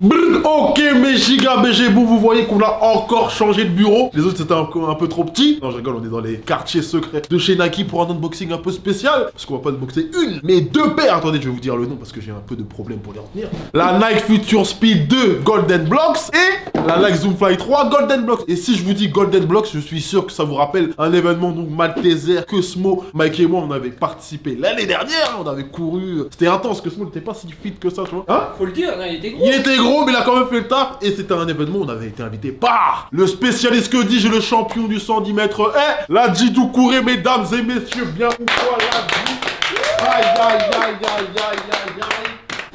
Ok mes giga BG, vous voyez qu'on a encore changé de bureau. Les autres c'était encore un peu trop petit. Non je rigole, on est dans les quartiers secrets de chez Nike pour un unboxing un peu spécial. Parce qu'on va pas unboxer une, mais deux paires. Attendez, je vais vous dire le nom parce que j'ai un peu de problème pour les retenir. La Nike Future Speed 2 Golden Blocks et la Nike Zoom Fly 3 Golden Blocks. Et si je vous dis Golden Blocks, je suis sûr que ça vous rappelle un événement donc Malteser que Smo, Mike et moi on avait participé l'année dernière. On avait couru, c'était intense, que Smo n'était pas si fit que ça, tu vois. Hein? Faut le dire, il était gros. Il était gros, mais il a quand même fait le taf. Et c'était un événement, on avait été invité par le spécialiste, que dis-je, le champion du 110 mètres. La Djidou Kouré, mesdames et messieurs, bien ou quoi, la Dji. Aïe, aïe, aïe, aïe, aïe, aïe, aïe.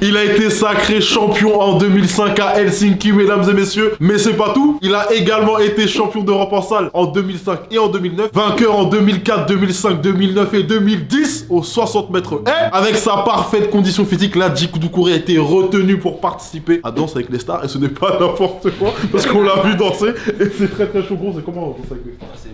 Il a été sacré champion en 2005 à Helsinki, mesdames et messieurs. Mais c'est pas tout. Il a également été champion d'Europe en salle en 2005 et en 2009. Vainqueur en 2004, 2005, 2009 et 2010 aux 60 mètres. Avec sa parfaite condition physique, la Djidou Kouré a été retenu pour participer à Danse avec les stars. Et ce n'est pas n'importe quoi, parce qu'on l'a vu danser. Et c'est très très chaud, gros. C'est comment on danse avec les stars? C'est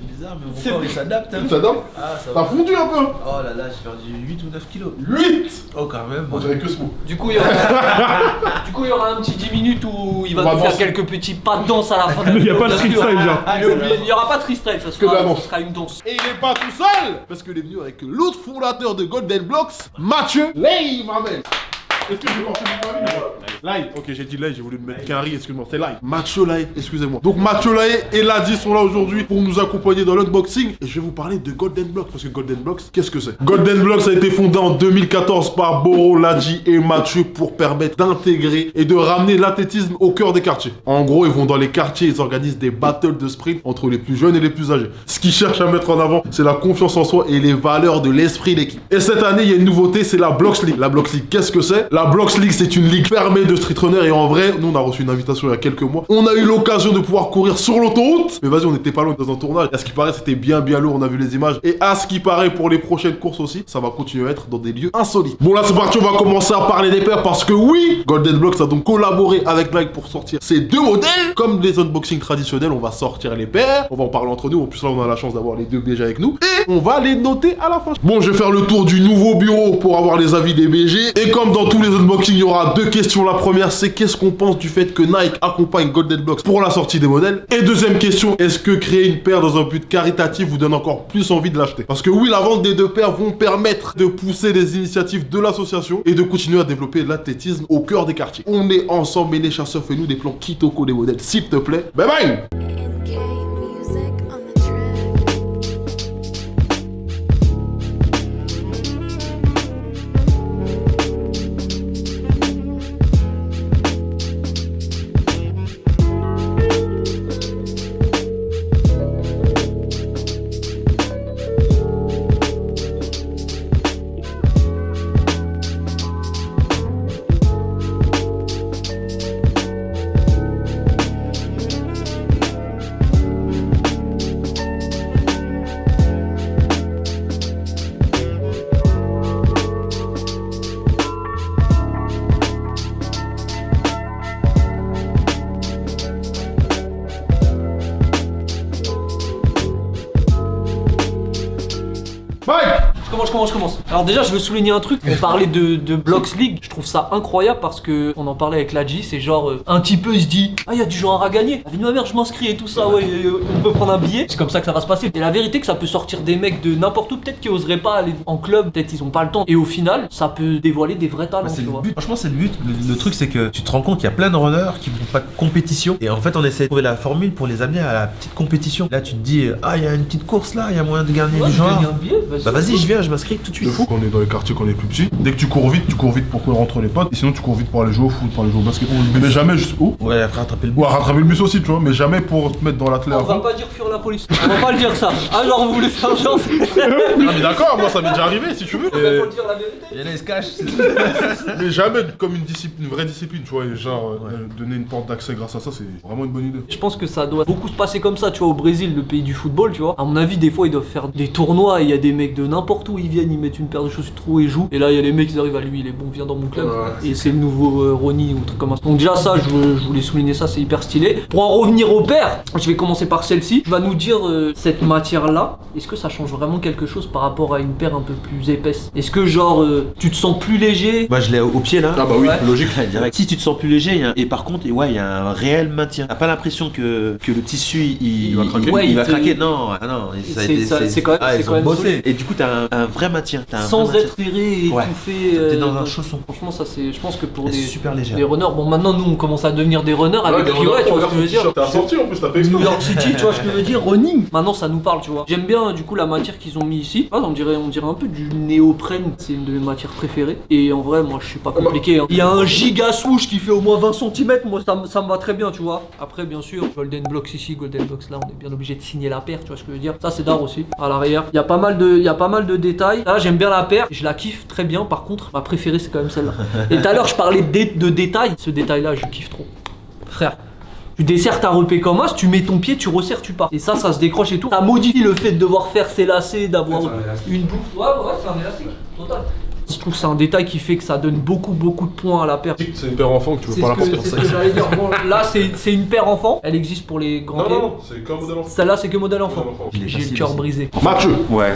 bizarre, mais mon corps il s'adapte. Hein. Tu t'adaptes? Ah, ça T'as va. fondu un peu? Oh là là, j'ai perdu 8 ou 9 kilos. 8. Oh, quand même. On dirait que ce mot. Du coup, il y aura un petit 10 minutes où il va On va nous faire danser. quelques petits pas de danse à la fin de la Il y a pas de vidéo, freestyle, bien sûr. genre. Il y aura pas de freestyle, ça Que de la sera, danse. ce sera une danse. Et il est pas tout seul, parce qu'il est venu avec l'autre fondateur de Golden Blocks, Mathieu Lay, ma belle. Est-ce que j'ai porté mon famille? Lay, ok, j'ai dit Lay, j'ai voulu me mettre qu'un riz, excuse-moi, c'est Lay. Mathieu Lay, excusez-moi. Donc Mathieu Lay et Ladi sont là aujourd'hui pour nous accompagner dans l'unboxing. Et je vais vous parler de Golden Blocks, parce que Golden Blocks, qu'est-ce que c'est? Golden Blocks a été fondé en 2014 par Boro, Ladi et Mathieu pour permettre d'intégrer et de ramener l'athlétisme au cœur des quartiers. En gros, ils vont dans les quartiers, ils organisent des battles de sprint entre les plus jeunes et les plus âgés. Ce qu'ils cherchent à mettre en avant, c'est la confiance en soi et les valeurs de l'esprit d'équipe. Et cette année, il y a une nouveauté, c'est la Blocks League. La Blocks League, qu'est-ce que c'est? La Blocks League, c'est une ligue fermée de street runner et en vrai, nous on a reçu une invitation il y a quelques mois. On a eu l'occasion de pouvoir courir sur l'autoroute. Mais vas-y, on était pas loin dans un tournage. À ce qui paraît, c'était bien lourd, on a vu les images. Et à ce qui paraît, pour les prochaines courses aussi, ça va continuer à être dans des lieux insolites. Bon là, c'est parti, on va commencer à parler des paires parce que oui, Golden Blocks a donc collaboré avec Nike pour sortir ces deux modèles. Comme les unboxings traditionnels, on va sortir les paires. On va en parler entre nous. En plus là, on a la chance d'avoir les deux BG avec nous. Et on va les noter à la fin. Bon, je vais faire le tour du nouveau bureau pour avoir les avis des BG. Et comme dans tous les unboxings, il y aura deux questions. La première, c'est qu'est-ce qu'on pense du fait que Nike accompagne Golden Blocks pour la sortie des modèles? Et deuxième question, est-ce que créer une paire dans un but caritatif vous donne encore plus envie de l'acheter? Parce que oui, la vente des deux paires vont permettre de pousser les initiatives de l'association et de continuer à développer l'athlétisme au cœur des quartiers. On est ensemble, et les chasseurs, fais-nous des plans Kitoko des modèles, s'il te plaît. Bye bye. NK music on the track. Bye. Je commence. Alors déjà, je veux souligner un truc. On parlait de Blocks League. Je trouve ça incroyable parce que on en parlait avec Ladji. C'est genre un petit peu, il se dit ah, il y a du genre à gagner. La vie de ma mère, je m'inscris et tout ça. Ouais, on peut prendre un billet. C'est comme ça que ça va se passer. Et la vérité, que ça peut sortir des mecs de n'importe où, peut-être qui oseraient pas aller en club, peut-être ils ont pas le temps. Et au final, ça peut dévoiler des vrais talents. C'est tu le vois. but. Franchement, c'est le but. Le truc, c'est que tu te rends compte qu'il y a plein de runners qui font pas de compétition. Et en fait, on essaie de trouver la formule pour les amener à la petite compétition. Là, tu te dis, ah, il y a une petite course là, il y a moyen de gagner Ouais, du je genre. gagne un billet, Bah, vas-y, je viens, je m'inscris tout de suite. Le fou, quand on est dans les quartiers, quand on est plus petit, dès que tu cours vite pour courir entre les potes. Et sinon, tu cours vite pour aller jouer au foot, pour aller jouer au basket. Mais jamais juste où? Ouais, après rattraper le Ou à rattraper le bus aussi, tu vois, mais jamais pour te mettre dans l'athlète. On va pas dire fuir la police. On va pas le dire ça. Ah, genre, vous voulez faire genre. Ah mais d'accord, moi ça m'est déjà arrivé si tu veux. Faut le dire la vérité. Il y en a, ils se cachent. Mais jamais comme une vraie discipline, tu vois, et genre donner une porte d'accès grâce à ça, c'est vraiment une bonne idée. Je pense que ça doit beaucoup se passer comme ça, tu vois, au Brésil, le pays du football, tu vois. À mon avis, des fois, ils doivent faire des tournois et il y a des mecs de n'importe où tout, ils viennent, ils mettent une paire de chaussures trop et jouent. Et là, il y a les mecs qui arrivent à lui, il est bon, viens dans mon club. Et c'est le nouveau Ronnie ou un truc comme ça. Donc déjà ça, je voulais souligner ça, c'est hyper stylé. Pour en revenir au paires, je vais commencer par celle-ci. Tu vas nous dire cette matière-là, est-ce que ça change vraiment quelque chose par rapport à une paire un peu plus épaisse? Est-ce que genre tu te sens plus léger? Moi je l'ai au pied là. Ah bah oui, Ouais. logique. Direct. Si tu te sens plus léger, et par contre, ouais, il y a un réel maintien. T'as pas l'impression que le tissu il va craquer. Ouais, il va te- craquer. Non, ah non, ça a C'est- été- ça- c'est quand même- ah, c'est ils quand ont même bossé. solide. Et du coup, t'as un vrai maintien. T'as un Sans vrai être erré et Ouais. étouffé. T'es dans un chausson. Franchement, ça c'est. Je pense que pour Elle est des super légère. runners, bon maintenant nous on commence à devenir des runners avec Ouais, Pirouette, tu vois ce que je veux dire. T'as sorti en plus, t'as fait New exprès. York City, tu vois ce que je veux dire, running. Maintenant ça nous parle, tu vois. J'aime bien du coup la matière qu'ils ont mis ici. Ah, on dirait un peu du néoprène, c'est une de mes matières préférées. Et en vrai, moi je suis pas compliqué. Hein. Il y a un giga swoosh qui fait au moins 20 cm, moi ça me va très bien, tu vois. Après, bien sûr, Golden Blocks ici, Golden Blocks là, on est bien obligé de signer la paire, tu vois ce que je veux dire. Ça c'est d'art aussi. À l'arrière, il y a pas mal de détails. Là, j'aime bien la paire, je la kiffe très bien. Par contre, ma préférée c'est quand même celle-là. Et tout à l'heure, je parlais de détails. Ce détail-là, je kiffe trop. Frère. Tu desserres ta repée comme as, tu mets ton pied, tu resserres, tu pars. Et ça se décroche et tout. Ça modifie le fait de devoir faire ses lacets, d'avoir une boucle. Ouais, c'est un élastique, total. Je trouve que c'est un détail qui fait que ça donne beaucoup de points à la paire. C'est une paire enfant que tu veux pas la porter. C'est ce que j'allais dire. Bon, là, c'est une paire enfant. Elle existe pour les grands Non, pieds. non, c'est qu'un modèle enfant. Celle-là, c'est que modèle enfant. Modèle enfant. J'ai le cœur brisé. Mathieu. Ouais.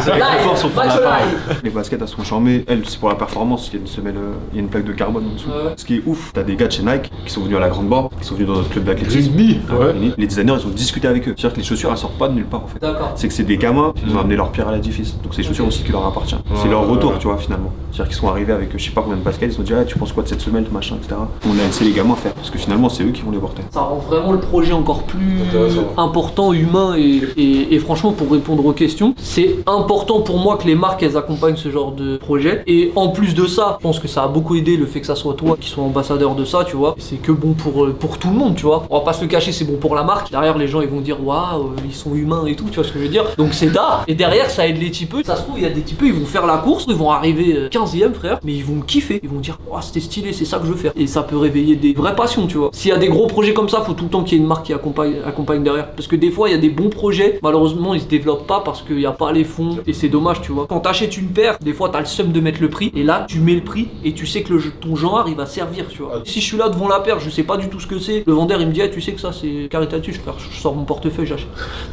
Live, force, on prend match la part. live. Les baskets elles sont charmées. Elles, c'est pour la performance. Il y a une semelle, il y a une plaque de carbone en dessous. Ouais. Ce qui est ouf, t'as des gars de chez Nike qui sont venus à la grande barre, qui sont venus dans notre club d'athlétisme. Rigby, ouais. Les designers, ils ont discuté avec eux. C'est-à-dire que les chaussures, elles sortent pas de nulle part en fait. D'accord. C'est que c'est des gamins qui ont amené leur pierre à l'édifice. Donc c'est des chaussures aussi qui leur appartiennent. C'est leur retour, tu vois, finalement. C'est-à-dire qu'ils sont arrivés avec je sais pas combien de baskets, ils se sont dit, ah, tu penses quoi de cette semelle, machin, etc. On a laissé les gamins faire. Parce que finalement, c'est eux qui vont les porter. Ça rend vraiment le projet encore plus Intéressant. important, humain et franchement pour répondre aux questions, c'est important pour moi que les marques elles accompagnent ce genre de projet. Et en plus de ça, je pense que ça a beaucoup aidé le fait que ça soit toi qui sois ambassadeur de ça, tu vois. C'est que bon pour tout le monde, tu vois. On va pas se le cacher, c'est bon pour la marque. Derrière les gens ils vont dire waouh, ils sont humains et tout, tu vois ce que je veux dire. Donc c'est d'art. Et derrière ça aide les typeux. Ça se trouve il y a des typeux, ils vont faire la course, ils vont arriver 15e frère, mais ils vont kiffer. Ils vont dire oh c'était stylé, c'est ça que je veux faire. Et ça peut réveiller des vraies passions, tu vois. S'il y a des gros projets comme ça, faut tout le temps qu'il y ait une marque qui accompagne derrière. Parce que des fois, il y a des bons projets, malheureusement, ils se développent pas parce qu'il n'y a pas les fonds. Et c'est dommage, tu vois. Quand t'achètes une paire, des fois, t'as le seum de mettre le prix. Et là, tu mets le prix et tu sais que ton genre, il va servir, tu vois. Si je suis là devant la paire, je sais pas du tout ce que c'est. Le vendeur, il me dit, ah, tu sais que ça, c'est caritatif, frère. Je sors mon portefeuille, j'achète.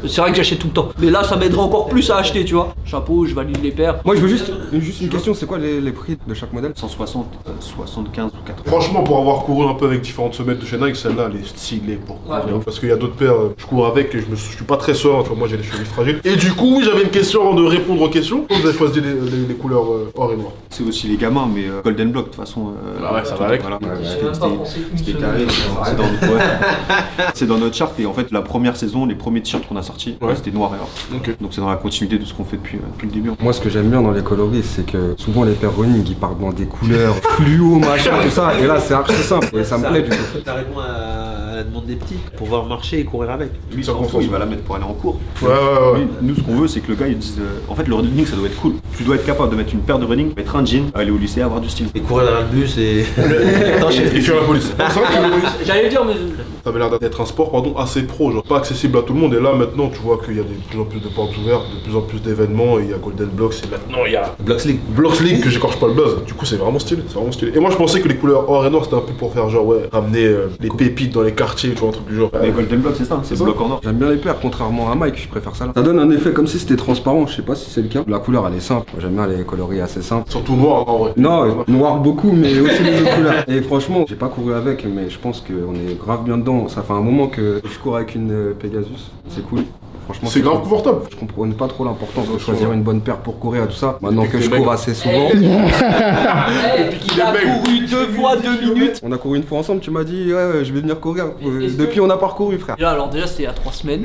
C'est vrai que j'achète tout le temps. Mais là, ça m'aiderait encore plus à acheter, tu vois. Chapeau, je valide les paires. Moi je veux juste une question, c'est quoi les prix de chaque modèle? 160, 75 ou 80. Franchement, pour avoir couru un peu avec différentes semelles de chez Nike, celle-là, elle est stylée pour courir. Ouais. Parce qu'il y a d'autres paires, je cours avec et je suis pas très serein, tu vois, moi j'ai les chevilles fragiles. Et du coup, oui, j'avais une question avant de répondre aux questions. Vous avez choisi les couleurs or et noir. C'est aussi les gamins, mais Golden Block de toute façon. Ah ouais, ça va avec. Voilà. J'avais même pas pensé une C'était seconde. carré, c'est dans notre charte et en fait la première saison, les premiers t-shirts qu'on a sortis, Ouais. c'était noir et or. Ok. Donc c'est dans la continuité de ce qu'on fait depuis le début. Moi ce que j'aime bien dans les coloris, c'est que souvent les paires running ils partent dans des couleurs fluo, machin, tout ça, et là c'est archi simple, et ça me plaît du coup. Ça répond à la demande des petits, pouvoir marcher et courir avec. Lui, Ça s'en fout, confonce. il va la mettre pour aller en cours. Ouais. Lui, nous, ce qu'on veut, c'est que le gars, il dise en fait, le running, ça doit être cool. Tu dois être capable de mettre une paire de running, mettre un jean, aller au lycée, avoir du style. Et courir derrière le bus et. Et fuir la police. C'est vrai que J'allais le dire, mais. ça avait l'air d'être un sport assez pro, genre pas accessible à tout le monde. Et là maintenant, tu vois qu'il y a de plus en plus de portes ouvertes, de plus en plus d'événements. Et il y a Golden Blocks et maintenant il y a Blocks League. Blocks League que j'écorche pas le buzz. Du coup, c'est vraiment stylé, c'est vraiment stylé. Et moi, je pensais que les couleurs or et noir c'était un peu pour faire genre ouais, ramener les pépites dans les quartiers, tu vois, un truc du genre. Les Golden Block, c'est ça, c'est ça. bloc en or. J'aime bien les paires, contrairement à Mike, je préfère ça là. Ça donne un effet comme si c'était transparent, je sais pas si c'est le cas. La couleur elle est simple, moi j'aime bien les coloris assez simples. Surtout noir en vrai. Non, noir beaucoup, mais aussi les autres couleurs. Et franchement, j'ai pas couru avec, mais je pense qu'on est grave bien dedans. Ça fait un moment que je cours avec une Pegasus, c'est cool. Franchement, C'est grave cool. confortable. Je comprenais pas trop l'importance de choisir une bonne paire pour courir et tout ça. Maintenant que les je mecs- cours assez souvent. Il a couru 2 fois 2 minutes. On a couru une fois ensemble, tu m'as dit ouais, je vais venir courir. Est-ce Depuis que- on a parcouru frère. Déjà c'était il y a 3 semaines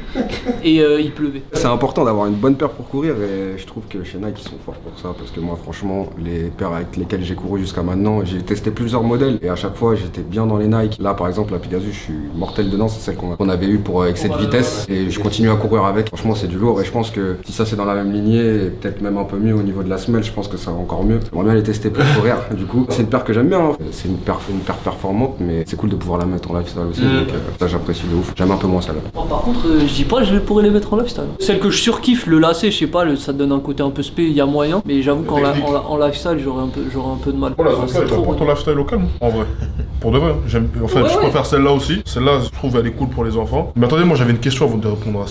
et il pleuvait. C'est important d'avoir une bonne paire pour courir et je trouve que chez Nike ils sont forts pour ça parce que moi franchement les paires avec lesquelles j'ai couru jusqu'à maintenant j'ai testé plusieurs modèles et à chaque fois j'étais bien dans les Nike. Là par exemple la Pegasus je suis mortel dedans, c'est celle qu'on avait eu pour excès de vitesse et je continue à courir avec. avec. Franchement, c'est du lourd et je pense que si ça c'est dans la même lignée et peut-être même un peu mieux au niveau de la semelle, je pense que ça va encore mieux. J'aimerais bien les tester pour courir. Du coup, c'est une paire que j'aime bien. Hein. C'est une paire performante, mais c'est cool de pouvoir la mettre en lifestyle aussi. Donc ça, j'apprécie de ouf. J'aime un peu moins celle-là. Moi, par contre, je dis pas je pourrais les mettre en lifestyle. Celle que je surkiffe, le lacet, je sais pas, ça donne un côté un peu spé, il y a moyen. Mais j'avoue qu'en en lifestyle, j'aurais un peu de mal. Voilà, C'est ça, trop, pour ton lifestyle au calme, en vrai. Pour de vrai. Je préfère celle-là aussi. Celle-là, je trouve, elle est cool pour les enfants. Mais attendez, moi, j'avais une question avant de répondre à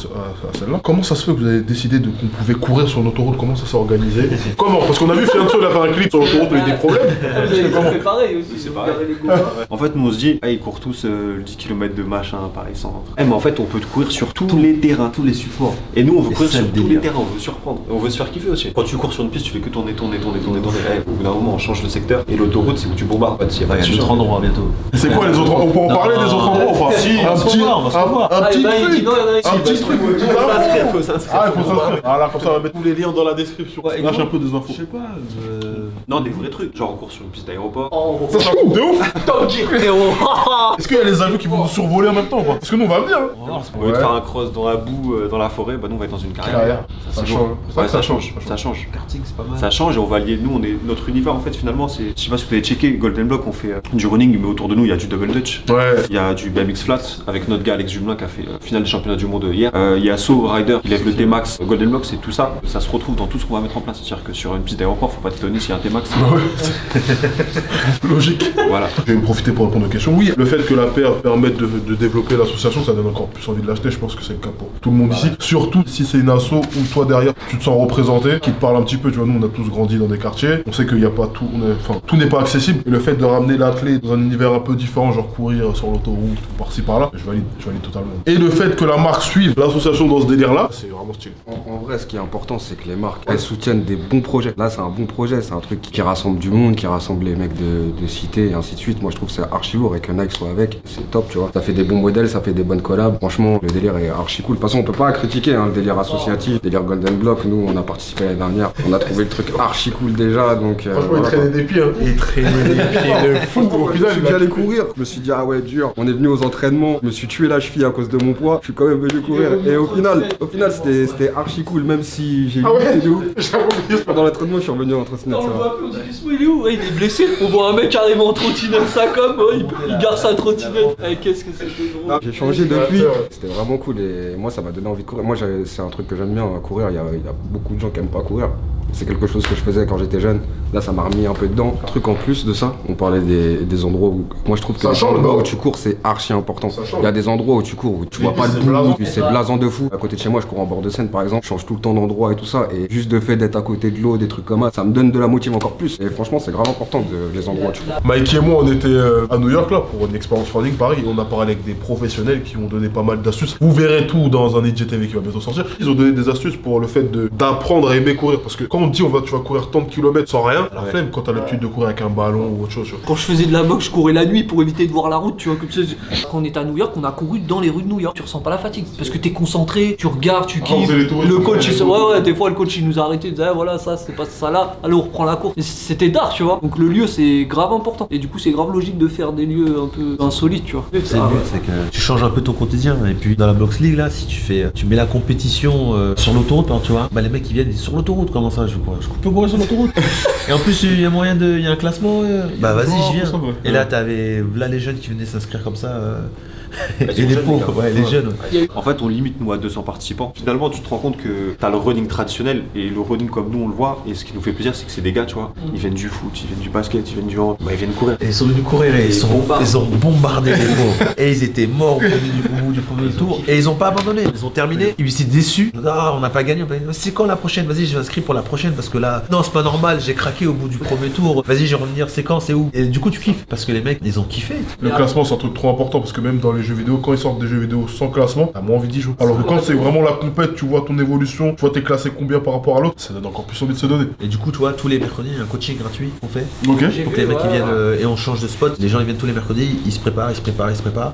celle-là. Comment ça se fait que vous avez décidé qu'on pouvait courir sur l'autoroute? Comment ça s'est organisé? Comment? Parce qu'on a vu Fianso, il a fait un clip sur l'autoroute, il y a eu des problèmes. Vous avez fait pareil aussi, C'est vous pareil. regardez les gars. En fait, nous on se dit, ils courent tous le 10 km de machin, pareil, sans rentrer. Mais en fait, on peut courir sur tous les terrains. Tous les supports. Et nous, on veut Et courir ça, sur le tous les délire. terrains, on veut surprendre. Et on veut se faire kiffer aussi. Quand tu cours sur une piste, tu fais que tourner. Au bout d'un moment, on change de secteur. Et l'autoroute, c'est où tu bombardes. En fait, il y a pas de Il y a sujet. d'autres endroits bientôt. C'est quoi les autres? On peut en parler des autres endroits ou pas? Si, on va se revoir, on va se revoir. Un petit il dit truc. non, il y en a ici. Un petit truc. Faut s'inscrire. Ah, il faut s'inscrire. Voilà, comme ça, on va mettre tous les liens dans la description. Lâche un peu des infos. Je sais pas. Non, des vrais trucs. Genre, on court sur une piste d'aéroport. Oh, Ça, c'est un coup de ouf. Top Gear, frérot. Est-ce qu'il y a les avions qui vont nous survoler en même temps ou pas? Parce que nous, on va venir. Hein. Au lieu de faire un cross dans la boue, dans la forêt, bah nous on va être dans une carrière. Carrière. Ça, Ça c'est change. beau. C'est vrai Ouais, que ça ça change. change. Ça change. Karting, c'est pas mal. Ça change et on va lier. Nous, notre univers en fait finalement, c'est. Je sais pas si vous avez checké, Golden Block, on fait du running, mais autour de nous il y a du double dutch. Ouais. Il y a du BMX flat avec notre gars Alex Jumelin qui a fait finale des championnats du monde hier. Il y a So Rider qui lève le T-Max. Golden Block, c'est tout ça. Ça se retrouve dans tout ce qu'on va mettre en place. C'est-à-dire que sur une piste d'aéroport, faut pas t'étonner s'il y a un T-Max. Logique. Voilà. Je vais me profiter pour répondre aux questions. Oui, le fait que la paire permette de développer l'association, ça donne encore plus envie de l'acheter. Je pense que c'est le cas pour tout le monde ici. Surtout si c'est une asso où toi derrière tu te sens représenté, qui te parle un petit peu. Tu vois, nous on a tous grandi dans des quartiers. On sait qu'il n'y a pas tout, tout n'est pas accessible. Et le fait de ramener l'athlète dans un univers un peu différent, genre courir sur l'autoroute ou par-ci par-là, je valide totalement. Et le fait que la marque suive l'association dans ce délire-là, c'est vraiment stylé. En vrai, ce qui est important, c'est que les marques, elles soutiennent des bons projets. Là, c'est un bon projet, c'est un truc qui rassemble du monde, qui rassemble les mecs de cité et ainsi de suite. Moi, je trouve que c'est archi lourd et que Nike soit avec, c'est top, tu vois. Ça fait des bons modèles, ça fait des bonnes collabs. Franchement, le délire est archi cool. De toute façon, on peut pas critiquer le délire associatif, le délire Golden Block. Nous, on a participé l'année dernière, on a trouvé le truc archi cool déjà, donc. Franchement, voilà, il traînait des pieds, hein. Il traînait des pieds de fou. Au final, je suis allé courir. Je me suis dit, ah ouais, dur. On est venu aux entraînements, je me suis tué la cheville à cause de mon poids. Je suis quand même venu courir. Et au final, c'était archi cool, même si j'ai eu de ouf. Pendant l'entraînement, je suis revenu en trottinette. On le ça va. voit plus, on dit Ismo, il est où? Ouais, il est blessé. On voit un mec arriver en trottinette, ça comme, ouais, il garde sa trottinette. Eh, qu'est-ce que c'était drôle. J'ai changé depuis. C'était vraiment cool et moi, ça m'a donné envie de courir. Moi, c'est un truc que j'aime bien, courir. Il y a beaucoup de gens qui aiment pas courir. C'est quelque chose que je faisais quand j'étais jeune. Là, ça m'a remis un peu dedans. Un truc en plus de ça, on parlait des endroits où. Moi, je trouve que Ça les change, endroits non? où tu cours, c'est archi important. Ça change. Il y a des endroits où tu cours, où tu vois puis pas le c'est bout, blasant. puis c'est blasant de fou. À côté de chez moi, je cours en bord de Seine, par exemple. Je change tout le temps d'endroit et tout ça. Et juste le fait d'être à côté de l'eau, des trucs comme ça me donne de la motive encore plus. Et franchement, c'est grave important les endroits où tu cours. Mikey et moi, on était à New York là pour une expérience running pareil. On a parlé avec des professionnels qui ont donné pas mal d'astuces. Vous verrez tout dans un IGTV qui va bientôt sortir. Ils ont donné des astuces pour le fait d'apprendre à aimer courir. Parce que quand on dit tu vas courir tant de kilomètres sans rien, la flemme quand t'as l'habitude de courir avec un ballon ou autre chose. Tu vois. Quand je faisais de la boxe, je courais la nuit pour éviter de voir la route, tu vois. Comme ça, quand on était à New York, on a couru dans les rues de New York. Tu ressens pas la fatigue parce que t'es concentré, tu regardes, tu kiffes. c'est les touristes, Le on coach, fait les ouais, des fois le coach il nous a arrêté, il disait ah, voilà, ça c'est pas ça là, allez on reprend la course. Et c'était tard, tu vois. Donc le lieu c'est grave important. Et du coup, c'est grave logique de faire des lieux un peu insolites, tu vois. C'est le but, c'est que tu changes un peu ton quotidien. Et puis dans la Box League, là, si tu mets la compétition sur l'autoroute, tu vois, bah les mecs ils viennent, ils disent sur l'autoroute, comment ça, je peux courir sur l'autoroute. Et en plus, il y a moyen il y a un classement, bah vas-y, je viens. ça, ouais. Et là, t'avais là les jeunes qui venaient s'inscrire comme ça. Ils Et sont les jeunes, pauvres, les gars. ouais, les jeunes. En fait, on limite nous à 200 participants. Finalement, tu te rends compte que t'as le running traditionnel et le running comme nous on le voit. Et ce qui nous fait plaisir, c'est que c'est des gars, tu vois. Ils viennent du foot, ils viennent du basket, ils viennent du hand. Bah, ils viennent courir. Et ils sont venus courir et ils ont bombardé les pauvres. Et ils étaient morts au bout du premier tour. Et ils ont pas abandonné. Ils ont terminé. Ils étaient déçus. Ah, on n'a pas gagné. C'est quand la prochaine? Vas-y, je m'inscris pour la prochaine parce que là, non, c'est pas normal. J'ai craqué au bout du premier tour. Vas-y, je vais revenir. C'est quand? C'est où? Et du coup, tu kiffes parce que les mecs, ils ont kiffé. Le classement, c'est un truc trop important parce que même dans les jeux vidéo, quand ils sortent des jeux vidéo sans classement, t'as moins envie d'y jouer. Alors que quand c'est vraiment la compète, tu vois ton évolution, tu vois t'es classé combien par rapport à l'autre, ça donne encore plus envie de se donner. Et du coup, tu vois, tous les mercredis, il y a un coaching gratuit qu'on fait. Ok. Pour que les mecs ils viennent et on change de spot. Les gens ils viennent tous les mercredis, ils se préparent.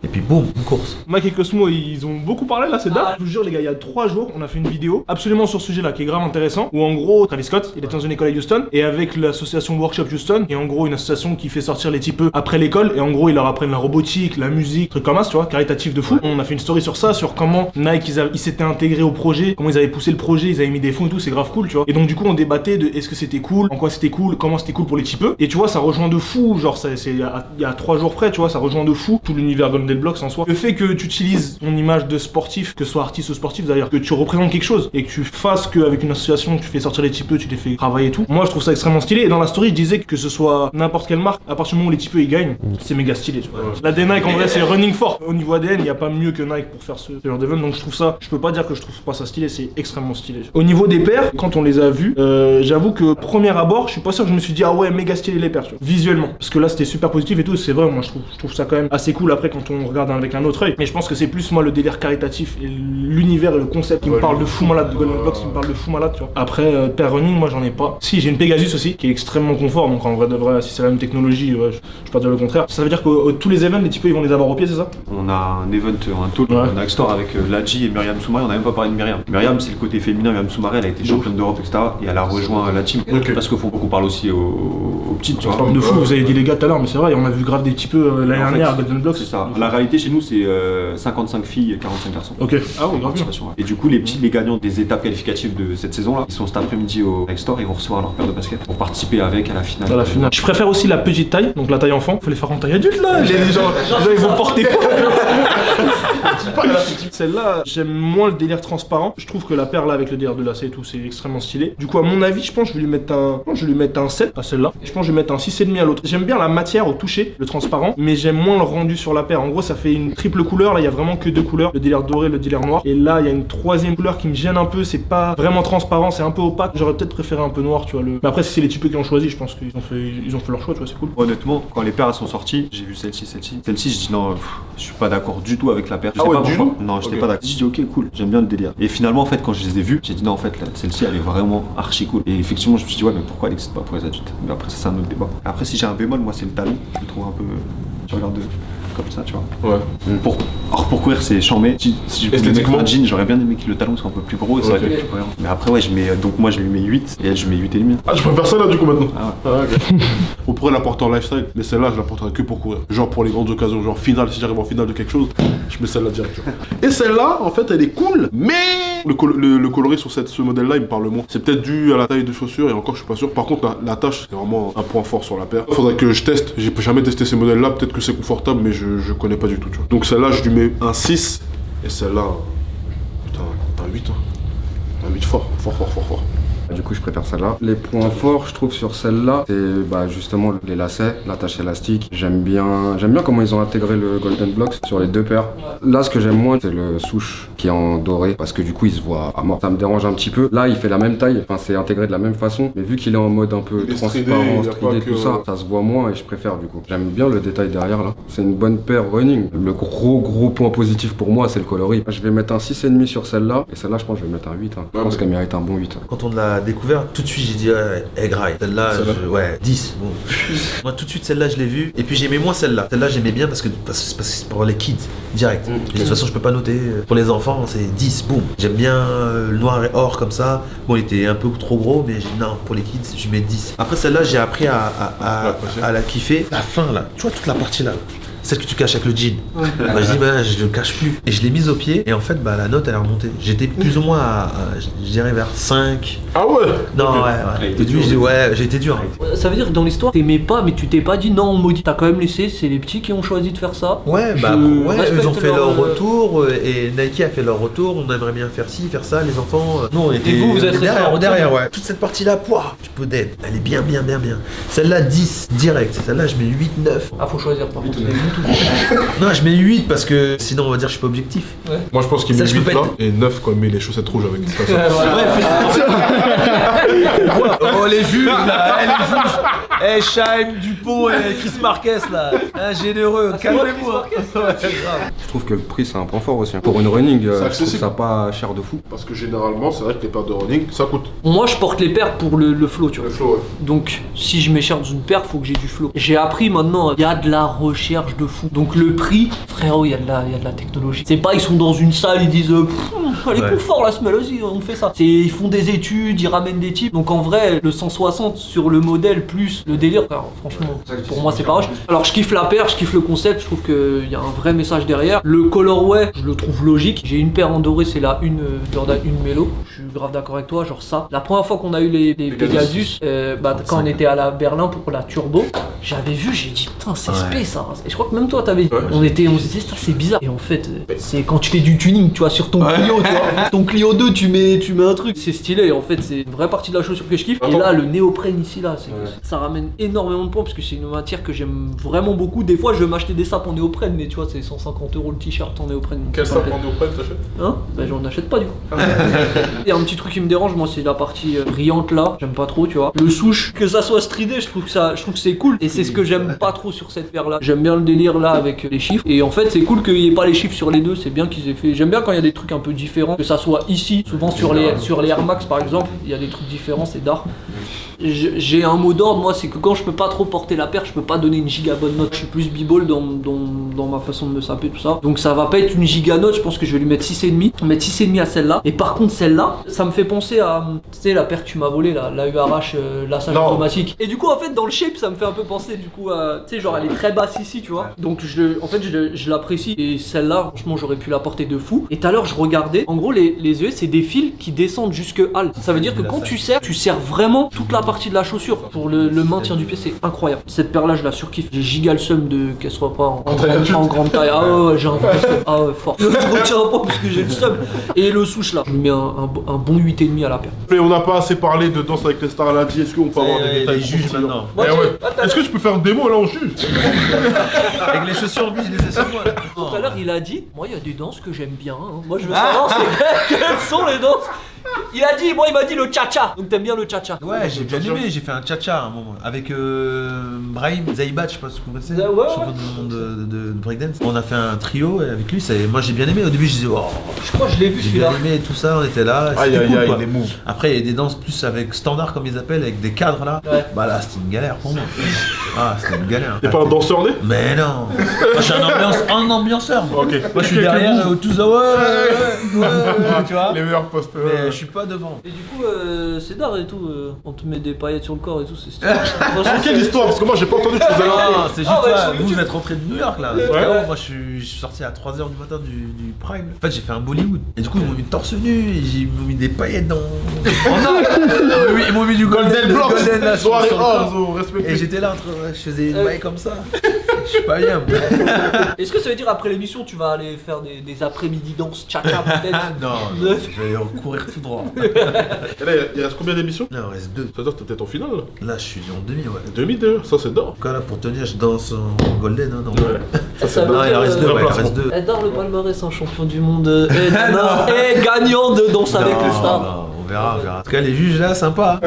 Et puis boum, une course. Mike et Cosmo, ils ont beaucoup parlé là, ces dates. Je vous jure, les gars, il y a 3 jours, on a fait une vidéo absolument sur ce sujet-là qui est grave intéressant. Où en gros, Travis Scott, il était dans une école à Houston et avec l'association Workshop Houston, et en gros, une association qui fait sortir les types après l'école, et en gros, ils leur apprennent la robotique, la musique, trucs comme ça, tu vois, caritatif de fou. On a fait une story sur ça, sur comment Nike, ils s'étaient intégrés au projet, comment ils avaient poussé le projet, ils avaient mis des fonds et tout, c'est grave cool, tu vois. Et donc, du coup, on débattait de est-ce que c'était cool, en quoi c'était cool, comment c'était cool pour les types. Et tu vois, ça rejoint de fou, genre, il y a 3 jours près, tu vois, ça rejoint de fou tout l'univers Golden Blocks en soi. Le fait que tu utilises ton image de sportif, que ce soit artiste ou sportif d'ailleurs, que tu représentes quelque chose et que tu fasses qu'avec une association, tu fais sortir les types, tu les fais travailler et tout. Moi, je trouve ça extrêmement stylé. Et dans la story, je disais que ce soit n'importe quelle marque, à partir du moment où les types ils gagnent, c'est méga stylé, tu vois. La Nike, en vrai, c'est running fort. Au niveau ADN, il n'y a pas mieux que Nike pour faire ce genre d'event. Donc, je trouve ça, je peux pas dire que je trouve pas ça stylé, c'est extrêmement stylé. Au niveau des paires, quand on les a vus, j'avoue que premier abord, je suis pas sûr que je me suis dit, ah ouais, méga stylé les paires, tu vois, visuellement. Parce que là, c'était super positif et tout, c'est vrai, moi, je trouve ça quand même assez cool après quand on regarde avec un autre œil. Mais je pense que c'est plus, moi, le délire caritatif et l'univers et le concept qui me parle de fou malade, de Golden Blocks qui me parle de fou malade, tu vois. Après, paire running, moi, j'en ai pas. Si, j'ai une Pegasus aussi, qui est extrêmement confort, donc en vrai de vrai, si c'est la même technologie, ouais, je peux pas dire le contraire. Ça veut dire que tous les events, les types, ils vont les avoir au pied, c'est ça? On a un event, un talk, un Nike Store avec Ladji et Myriam Soumaré. On n'a même pas parlé de Myriam. Myriam, c'est le côté féminin. Myriam Soumaré, elle a été championne d'Europe, etc. Et elle a rejoint la team. Parce qu'il faut beaucoup parler aussi aux petites, tu vois. De fou, vous avez dit les gars tout à l'heure, mais c'est vrai, on a vu grave des petits peu l'année dernière à Golden Blocks. C'est ça. La réalité chez nous, c'est 55 filles et 45 garçons. Ok. Ah oui, grave bien. Et du coup, les petits, les gagnants des étapes qualificatives de cette saison-là, ils sont cet après-midi au Nike Store. Ils vont recevoir leur paire de basket pour participer avec à la finale. À la finale. Je préfère aussi la petite taille, donc la taille enfant. Faut les faire en taille adulte là. Les gens, ils vont porter quoi. Celle-là, j'aime moins le délire transparent. Je trouve que la paire là avec le délire de lacet et tout, c'est extrêmement stylé. Du coup, à mon avis, je pense que je vais lui mettre un 7 à celle-là. Je pense que je vais mettre un 6,5 à l'autre. J'aime bien la matière au toucher, le transparent, mais j'aime moins le rendu sur la paire. En gros, ça fait une triple couleur. Là, il y a vraiment que 2 couleurs, le délire doré, le délire noir. Et là, il y a une 3e couleur qui me gêne un peu. C'est pas vraiment transparent, c'est un peu opaque. J'aurais peut-être préféré un peu noir, tu vois. Mais après, si c'est les types qui ont choisi, je pense qu'ils ont fait leur choix, tu vois, c'est cool. Honnêtement, quand les paires sont sorties, j'ai vu celle-ci, je dis non, je suis pas d'accord du tout avec la paire. Je sais ouais, pas du pourquoi. tout Non, j'étais pas d'accord. J'ai dit ok, cool, j'aime bien le délire. Et finalement, en fait, quand je les ai vus, j'ai dit non, en fait, celle-ci, elle est vraiment archi cool. Et effectivement, je me suis dit ouais, mais pourquoi elle n'existe pas pour les adultes? Mais après, ça, c'est un autre débat. Après, si j'ai un bémol, moi, c'est le talon. Je le trouve un peu. Tu regardes comme ça, tu vois. Ouais. Pour courir, c'est chambé. Si je voulais Esthétiquement, mettre un jean, j'aurais bien aimé que le talon soit un peu plus gros et ça aurait été plus cohérent. Mais après, ouais, donc moi, je lui mets 8 et elle, je lui mets 8,5. Ah, je préfère ça là du coup maintenant. Ah ouais. Ok. On pourrait la porter en lifestyle, mais celle-là, je la porterai que pour courir. Genre pour les grandes occasions, genre finale, si j'arrive en finale de quelque chose, je mets celle-là direct. Tu vois. Et celle-là, en fait, elle est cool, mais le coloris sur ce modèle-là, il me parle moins. C'est peut-être dû à la taille de chaussures et encore, je suis pas sûr. Par contre, la tâche, c'est vraiment un point fort sur la paire. Faudrait que je teste. J'ai jamais testé ces modèles-là. Peut-être que c'est confortable, mais je connais pas du tout. Tu vois. Donc celle-là, je lui mets un 6 et celle-là, putain, un 8. Un 8 fort. Du coup, je préfère celle-là. Les points forts, je trouve, sur celle-là, c'est justement les lacets, l'attache élastique. J'aime bien comment ils ont intégré le Golden Blocks sur les 2 paires. Là, ce que j'aime moins, c'est le souche qui est en doré, parce que du coup, il se voit à mort. Ça me dérange un petit peu. Là, il fait la même taille, enfin, c'est intégré de la même façon, mais vu qu'il est en mode un peu transparent, stridé, tout ça, ça se voit moins et je préfère du coup. J'aime bien le détail derrière là. C'est une bonne paire running. Le gros point positif pour moi, c'est le coloris. Je vais mettre un 6,5 sur celle-là, et celle-là, je pense que je vais mettre un 8. Je pense qu'elle mérite un bon 8. Quand on l'a découvert, tout de suite j'ai dit elle est graille. Celle-là, ouais, 10. Bon. Moi tout de suite celle-là je l'ai vue. Et puis j'aimais moins celle-là. Celle-là j'aimais bien parce que c'est pour les kids, direct. Et de toute façon je peux pas noter. Pour les enfants c'est 10, boum. J'aime bien le noir et or comme ça. Bon il était un peu trop gros mais non, pour les kids je mets 10. Après celle-là j'ai appris à la kiffer. La fin là, tu vois toute la partie là. Celle que tu caches avec le jean. Bah, je dis, je le cache plus. Et je l'ai mise au pied. Et en fait, la note, elle est remontée. J'étais plus ou moins je dirais vers 5. Ah ouais. Non, ouais. Et lui, j'ai été dur. Ça veut dire que dans l'histoire, t'aimais pas, mais tu t'es pas dit non, on maudit. T'as quand même laissé, c'est les petits qui ont choisi de faire ça. Ouais, ils ont fait leur retour. Et Nike a fait leur retour. On aimerait bien faire ci, faire ça, les enfants. Non, on était vous êtes derrière, ouais. Toute cette partie-là, je peux d'être. Elle est bien. Celle-là, 10, direct. Celle-là, je mets 8, 9. Ah, faut choisir par contre. Non, je mets 8 parce que sinon on va dire que je suis pas objectif. Ouais. Moi je pense qu'il met Ça, 8 là et 9 quand il met les chaussettes rouges avec ça. Oh les juges là, les juges. Chaim, Dupont et Chris Marquez là. Généreux, calmez-vous. Je trouve que le prix c'est un point fort aussi. Pour une running, je trouve ça pas cher de fou. Parce que généralement c'est vrai que les paires de running ça coûte. Moi je porte les paires pour le flow, tu vois. Le flow, ouais. Donc si je m'écharpe dans une paire, faut que j'ai du flow. J'ai appris maintenant, il y a de la recherche de fou. Donc le prix, frérot, il y a de la technologie. C'est pas ils sont dans une salle, ils disent allez confort la semelle, vas-y on fait ça. Ils font des études, ils ramènent des types. Donc en vrai le 160 sur le modèle plus le délire, alors, franchement pour moi c'est pas rush. Alors je kiffe la paire, je kiffe le concept, je trouve qu'il y a un vrai message derrière. Le colorway je le trouve logique. J'ai une paire en doré, c'est la une Jordan 1 Mélo. Je suis grave d'accord avec toi, genre ça. La première fois qu'on a eu les Pegasus, quand on était à la Berlin pour la Turbo, j'avais vu, j'ai dit putain c'est spé ça. Et je crois que même toi t'avais dit. On se disait c'est bizarre. Et en fait c'est quand tu fais du tuning, tu vois, sur ton Clio, tu vois. Ton Clio 2 tu mets un truc, c'est stylé. Et en fait c'est une vraie partie de la chaussure que je kiffe. Et là le néoprène ici là, ça ramène énormément de points parce que c'est une matière que j'aime vraiment beaucoup. Des fois je veux m'acheter des sapes en néoprène, mais tu vois c'est 150 € le t-shirt en néoprène. Quel sape en néoprène t'achètes? Hein? Bah j'en achète pas du coup. Il y a un petit truc qui me dérange, moi c'est la partie brillante là, j'aime pas trop, tu vois. Le souche, que ça soit stridé, je trouve que c'est cool. Et c'est ce que j'aime pas trop sur cette paire là. J'aime bien le délire là avec les chiffres. Et en fait c'est cool qu'il y ait pas les chiffres sur les deux, c'est bien qu'ils aient fait. J'aime bien quand il y a des trucs un peu différents, que ça soit ici, souvent sur les Air Max par exemple, il y a des trucs différents, c'est d'art. J'ai un mot d'ordre, moi, c'est que quand je peux pas trop porter la paire, je peux pas donner une giga bonne note. Je suis plus b-ball dans ma façon de me saper, tout ça. Donc ça va pas être une giga note, je pense que je vais lui mettre 6,5. Mettre 6,5 à celle-là. Et par contre, celle-là, ça me fait penser à, tu sais, la paire que tu m'as volée, la URH, lassage automatique. Et du coup, en fait, dans le shape, ça me fait un peu penser, du coup, à, tu sais, genre, elle est très basse ici, tu vois. Donc je l'apprécie. Et celle-là, franchement, j'aurais pu la porter de fou. Et tout à l'heure, je regardais. En gros, les ES, c'est des fils qui descendent jusque halle. Ça veut dire que quand tu serres vraiment toute la partie de la chaussure pour le maintien du pied, c'est incroyable. Cette paire là je la surkiffe. J'ai giga le seum de qu'elle soit pas en grande taille. Ah ouais, j'ai un vrai seum. Ah ouais, fort. Je retiens pas parce que j'ai le seum. Et le souche là, je lui mets un bon 8,5 à la paire. Mais on n'a pas assez parlé de Danse avec les stars lundi, est-ce qu'on peut avoir des détails? Les juges maintenant. Eh ouais. Est-ce que tu peux faire une démo là on juge? Avec les chaussures en biche, je les ai sur moi là. Tout à l'heure il a dit, moi il y a des danses que j'aime bien, hein. Moi je veux savoir c'est quelles sont les danses. Il m'a dit le cha-cha. Donc t'aimes bien le cha-cha? Ouais, j'ai bien aimé, j'ai fait un cha-cha à un moment avec Brahim Zaibat, je sais pas si vous connaissez, champion du monde de breakdance. On a fait un trio avec lui, moi j'ai bien aimé. Au début je disais oh, je crois que je l'ai vu j'ai celui-là. bien aimé tout ça, on était là. Aïe aïe aïe, cool, les moves. Après il y a des danses plus avec standard comme ils appellent, avec des cadres là. Ouais. Bah là c'était une galère pour moi. Ah c'était une galère. T'es pas un danseur né? Mais non. Moi je suis un ambianceur. Ok. Moi je suis derrière tout ça ouais, tu vois. Les meilleurs postes. Mais je suis pas devant. Et du coup, c'est d'art et tout, on te met des paillettes sur le corps et tout, c'est stylé. Quelle histoire? Parce que moi j'ai pas entendu que tu faisais Non, un c'est juste Ah ouais, toi, sur vous YouTube. êtes rentré de New York là. Ouais. Moi je suis sorti à 3h du matin du Prime. En fait j'ai fait un Bollywood. Et du coup ils m'ont mis torse nu, et ils m'ont mis des paillettes dans. Ils m'ont mis du Golden Blocks. Golden là, sur Soirée le corps. Orzo, respecté. Et j'étais là je faisais une baille comme ça. Je suis pas bien. moi. Est-ce que ça veut dire après l'émission, tu vas aller faire des après-midi danse cha-cha peut-être? Non, je vais courir tout droit. Et là il reste combien d'émissions? Là il reste 2. Ça veut dire que t'es peut-être en finale là? Là je suis en demi ouais. Demi d'ailleurs, ça c'est d'or. En tout cas là pour tenir je danse en Golden hein, non. Ouais. Ça c'est veut Non, il dire, en reste 2, ouais, il en reste 2. Adore le palmarès, un champion du monde, et gagnant de Danse avec les stars. Non, on verra. En tout cas, les juges là, sympa.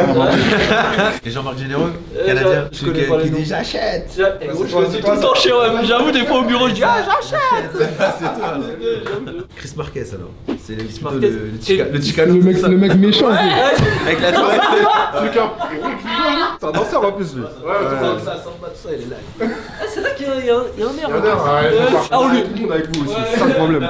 Et Jean-Marc Généreux, canadien, je connais pas les qui noms. dit j'achète. Je le dis tout le temps chez moi, j'avoue, des fois au bureau, je dis ah j'achète. C'est toi. là. Chris Marquez alors. C'est plutôt Marquez. le Chicano. Le mec méchant. Avec la toilette. C'est un danseur en plus lui. Ça sent pas tout ça, il est là. Ah, c'est là qu'il y a un air. Il y a un air, ouais, Ah, on lui Tout le monde avec vous aussi, c'est ça le problème.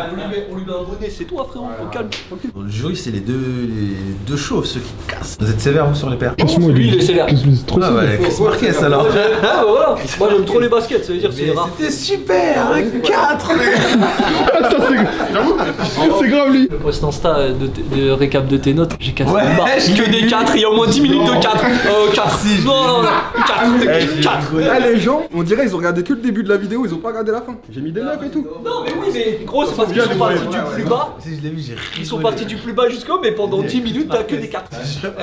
on lui met un bonnet, c'est toi frérot, au calme. Bon, le jury, c'est les deux chauves, ceux qui cassent. Vous êtes sévères vous sur les paires? Franchement, Lui, il est sévère. C'est trop Ah sévère. ouais, Chris Marquez alors. Ah bah voilà, moi j'aime trop les baskets, ça veut dire que c'est Mais rare. c'était super, un 4. C'est grave lui. Le post Insta de récap de tes notes, j'ai cassé Ouais, une barre. je Que l'ai des vu. 4, il y a au moins 10 minutes de 4. 4. Si, je Non, non, non, 4. Là les gens, on dirait ils ont regardé que le début de la vidéo, ils ont pas regardé la fin. J'ai mis des neufs et tout. Non, mais oui, mais gros, c'est parce qu'ils sont partis du plus bas. Si je l'ai vu, j'ai ri. Ils sont partis du plus bas jusqu'au, mais pendant 10 minutes, t'as que des 4.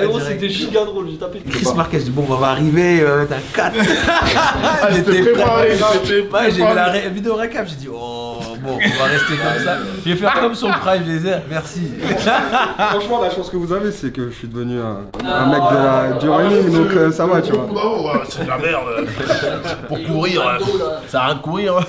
Et gros, c'était giga drôle, j'ai tapé. Chris Marquez, je dis bon, on va arriver, il va mettre un 4. C'était préparé, c'était Ouais, j'ai vu la préparé. vidéo récap, j'ai dit oh bon, on va rester comme ça. Je vais faire comme sur le Prime, je les ai, merci. Franchement, la chance que vous avez, c'est que je suis devenu un mec du running, donc ça va, tu vois. C'est de la merde. Pour courir, ça a rien de courir.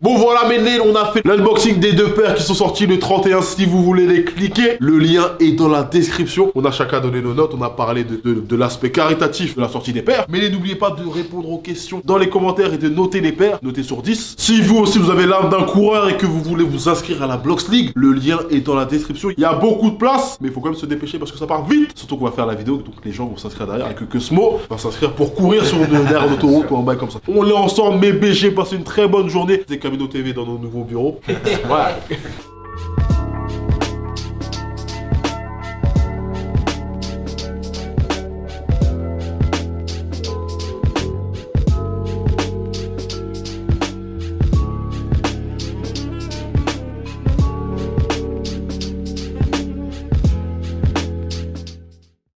Bon voilà maintenant on a fait l'unboxing des deux paires qui sont sortis le 31. Si vous voulez les cliquer, le lien est dans la description. On a chacun donné nos notes, on a parlé de l'aspect caritatif de la sortie des paires. Mais n'oubliez pas de répondre aux questions dans les commentaires et de noter les paires, noter sur 10. Si vous aussi vous avez l'âme d'un coureur et que vous voulez vous inscrire à la Blox League, le lien est dans la description. Il y a beaucoup de place, mais il faut quand même se dépêcher parce que ça part vite. Surtout qu'on va faire la vidéo, donc les gens vont s'inscrire derrière et que Smo va s'inscrire pour courir sur une aire d'autoroute ou un bail comme ça. On est ensemble, mes BG, passez une très bonne journée. C'était Camino TV dans nos nouveaux bureaux. Voilà.